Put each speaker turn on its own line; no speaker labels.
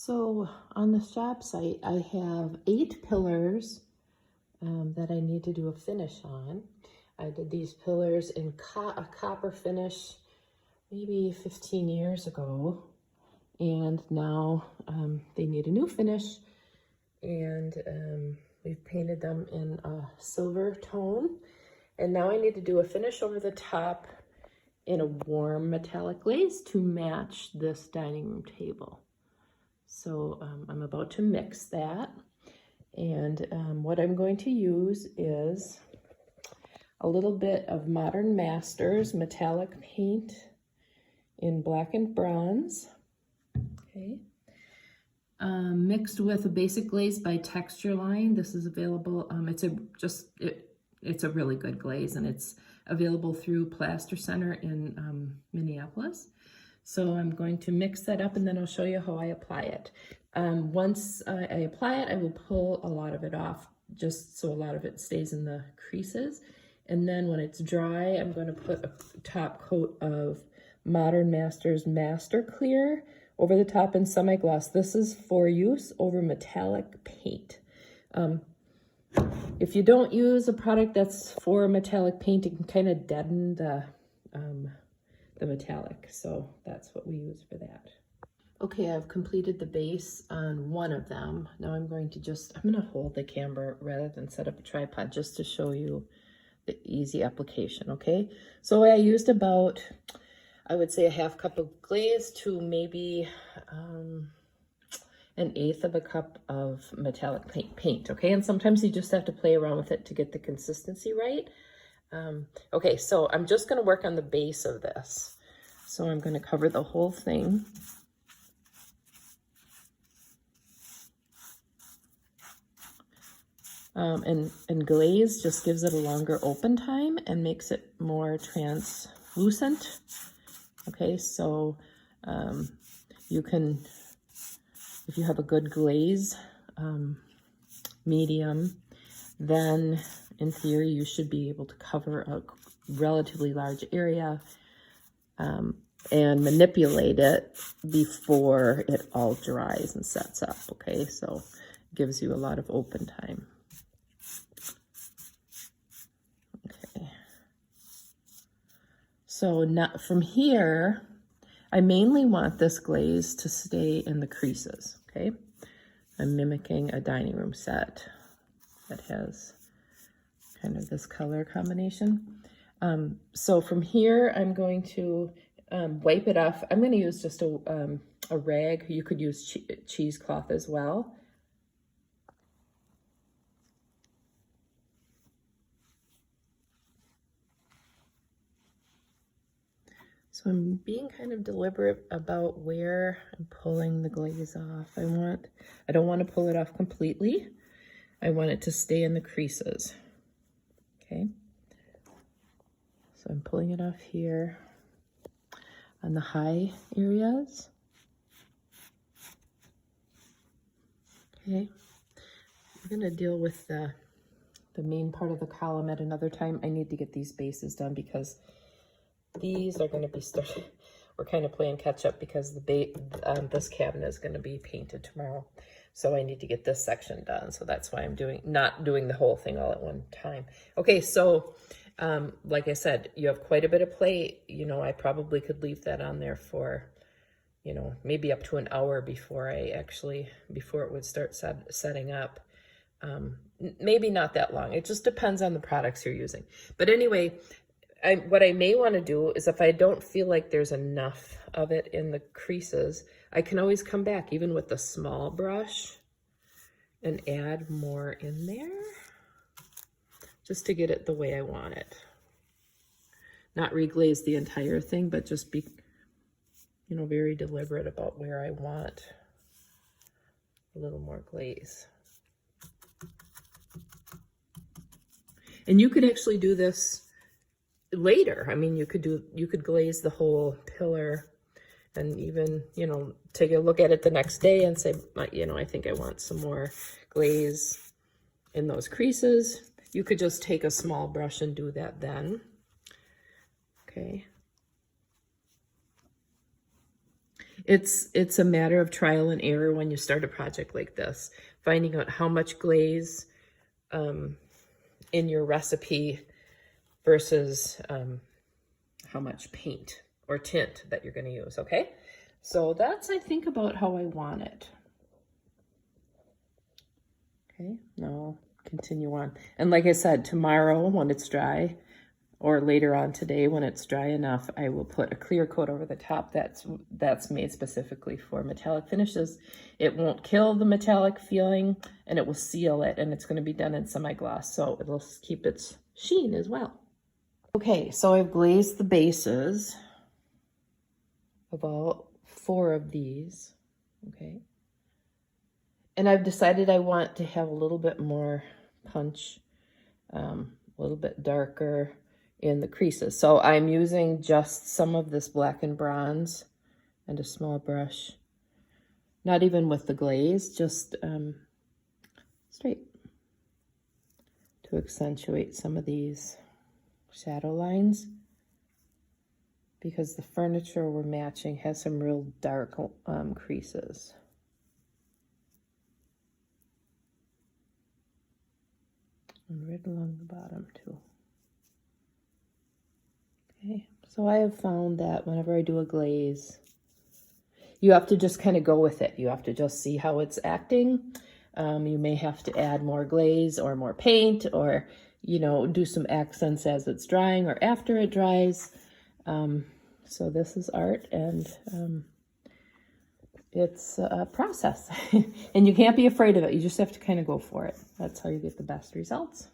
So on the shop site, I have 8 pillars that I need to do a finish on. I did these pillars in a copper finish maybe 15 years ago, and now they need a new finish, and we've painted them in a silver tone, and now I need to do a finish over the top in a warm metallic glaze to match this dining room table. So I'm about to mix that, and what I'm going to use is a little bit of Modern Masters metallic paint in blackened bronze, okay, mixed with a basic glaze by Texture Line. This is available. It's a really good glaze, and it's available through Plaster Center in Minneapolis. So I'm going to mix that up, and then I'll show you how I apply it. Once I apply it, I will pull a lot of it off, just so a lot of it stays in the creases. And then when it's dry, I'm going to put a top coat of Modern Masters Master Clear over the top in semi-gloss. This is for use over metallic paint. If you don't use a product that's for metallic paint, it can kind of deaden the metallic. So that's what we use for that. Okay, I've completed the base on one of them. Now I'm going to hold the camera rather than set up a tripod just to show you the easy application, okay? So I used about, I would say, a half cup of glaze to maybe an 1/8 of a cup of metallic paint, okay? And sometimes you just have to play around with it to get the consistency right. Okay, so I'm just gonna work on the base of this. So I'm gonna cover the whole thing. And glaze just gives it a longer open time and makes it more translucent. Okay, so you can, if you have a good glaze medium, then in theory you should be able to cover a relatively large area and manipulate it before it all dries and sets up. Okay, so it gives you a lot of open time. Okay, so now from here, I mainly want this glaze to stay in the creases, okay? I'm mimicking a dining room set that has kind of this color combination. So from here, I'm going to wipe it off. I'm going to use just a rag. You could use cheesecloth as well. So I'm being kind of deliberate about where I'm pulling the glaze off. I don't want to pull it off completely. I want it to stay in the creases. Okay. So I'm pulling it off here on the high areas. Okay. I'm going to deal with the main part of the column at another time. I need to get these bases done because these are going to be started. We're kind of playing catch up because this cabinet is going to be painted tomorrow. So I need to get this section done. So that's why I'm not doing the whole thing all at one time. Okay, so like I said, you have quite a bit of play. You know, I probably could leave that on there for, you know, maybe up to an hour before it would start setting up. Maybe not that long. It just depends on the products you're using. But anyway, what I may want to do is, if I don't feel like there's enough of it in the creases, I can always come back even with the small brush and add more in there just to get it the way I want it. Not reglaze the entire thing, but just be, you know, very deliberate about where I want a little more glaze. And you could actually do this later. I mean, you could glaze the whole pillar and even, you know, take a look at it the next day and say, you know, I think I want some more glaze in those creases. You could just take a small brush and do that then. Okay. It's a matter of trial and error when you start a project like this, finding out how much glaze in your recipe versus how much paint or tint that you're going to use, okay? So that's, I think, about how I want it. Okay, now continue on. And like I said, tomorrow when it's dry, or later on today when it's dry enough, I will put a clear coat over the top that's made specifically for metallic finishes. It won't kill the metallic feeling, and it will seal it, and it's going to be done in semi-gloss, so it'll keep its sheen as well. Okay, so I've glazed the bases of all 4 of these, okay? And I've decided I want to have a little bit more punch, a little bit darker in the creases. So I'm using just some of this blackened bronze and a small brush, not even with the glaze, just straight, to accentuate some of these shadow lines, because the furniture we're matching has some real dark creases. And right along the bottom too. Okay, so I have found that whenever I do a glaze, you have to just kind of go with it. You have to just see how it's acting. You may have to add more glaze or more paint, or, you know, do some accents as it's drying or after it dries. So this is art, and it's a process. And you can't be afraid of it. You just have to kind of go for it. That's how you get the best results.